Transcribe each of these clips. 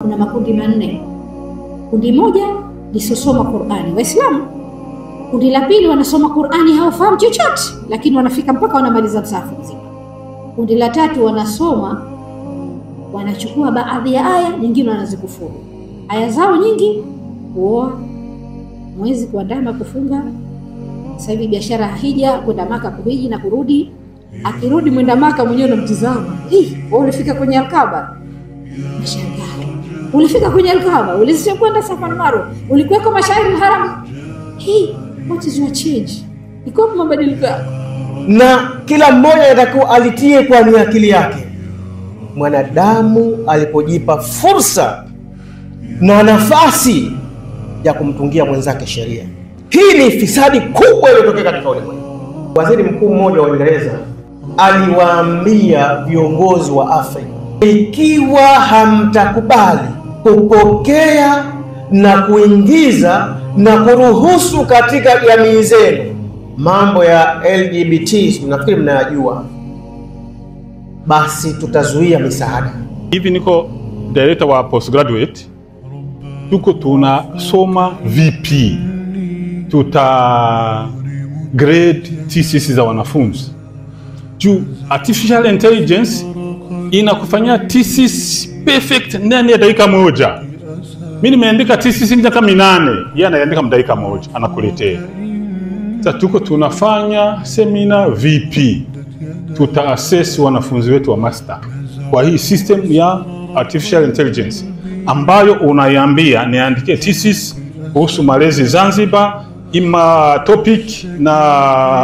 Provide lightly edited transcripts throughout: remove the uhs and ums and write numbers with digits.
Kuna makundi manne. Kundi moja lisosoma Qur'ani, Waislamu. Kundi la pili wanasoma Qur'ani hawafahamu chochote, lakini wanafika mpaka wanamaliza msahafu mzima. Kundi la tatu wanasoma, wanachukua baadhi ya aya, nyingine wanazikufuru. Aya zao nyingi kuoa, mwezi kuandama, kufunga. Sasa hivi biashara hija, kwenda Maka kuhiji na kurudi. Akirudi mwenda Maka mwenyewe unamtizama. Wewe ulifika kwenye Al-Kaaba. Mashallah. Ulifika kwenye Al-Kaaba, ulishakwenda Safa na Marwa, ulikuweko Mashairi al-Haram. What is your change? Iko mabadiliko. Na kila mmoja atakuwa alitie kwa akili yake. Mwanadamu alipojipa fursa na nafasi ya kumtungia mwenzake sheria. Hii ni fisadi kubwa iliyotokea katika ulimwengu. Waziri mkuu mmoja wa Uingereza aliwaambia viongozi wa Afrika, ikiwa hamtakubali kupokea na kuingiza na kuruhusu katika jamii zenu mambo ya LGBT, nafikiri mnayajua, basi tutazuia misaada. Hivi niko director wa postgraduate, tuko tunasoma VP, tuta grade thesis za wanafunzi juu artificial intelligence inakufanyia thesis perfect ndani ya dakika moja. Mimi nimeandika thesis miaka 8, yeye anaandika dakika moja anakuletea. Sasa tuko tunafanya seminar VP, tuta assess wanafunzi wetu wa master kwa hii system ya artificial intelligence ambayo unaiambia niandike thesis kuhusu malezi Zanzibar, ima topic na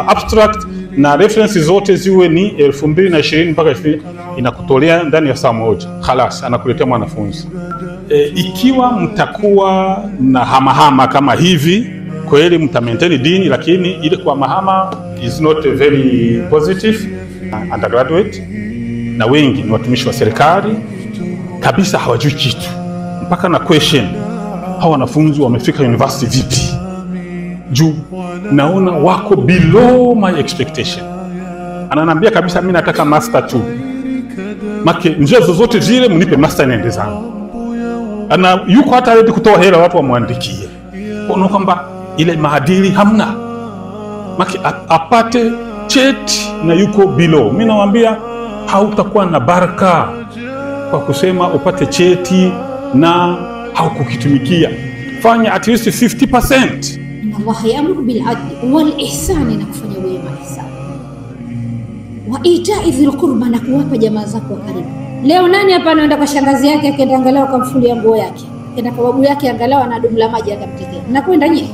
abstract na references zote ziwe ni 2020 mpaka 2020, inakutolea ndani ya saa moja. Khalas, anakuletea mwanafunzi. Ikiwa mtakuwa na hamahama kama hivi, kweli mtamaintain dini, lakini ile kwa mahama is not very positive. Undergraduate na wengi ni watumishi wa serikali kabisa, hawajui kitu mpaka na question hawa wanafunzi wamefika university vipi. Juu naona wako below my expectation. Ananiambia kabisa mimi nataka master tu. Make njia zozote zile mnipe master niende zangu. Ana yuko hata ready kutoa hela watu wamwandikie. Kuona kwamba ile maadili hamna. Make apate cheti na yuko below. Mimi nawaambia hautakuwa na baraka kwa kusema upate cheti na haukukitumikia. Fanya at least 50%. Allah ya'muru bil 'adli wal ihsani, na kufanya wema ihsani. Wa ita'i dhil qurba, na kuwapa jamaa zako karibu. Leo nani hapa anaenda kwa shangazi yake akaenda angalau kumfulia nguo yake? Kenda kwa babu yake angalau ana dumu la maji akamtekea. Mnakwenda nyie?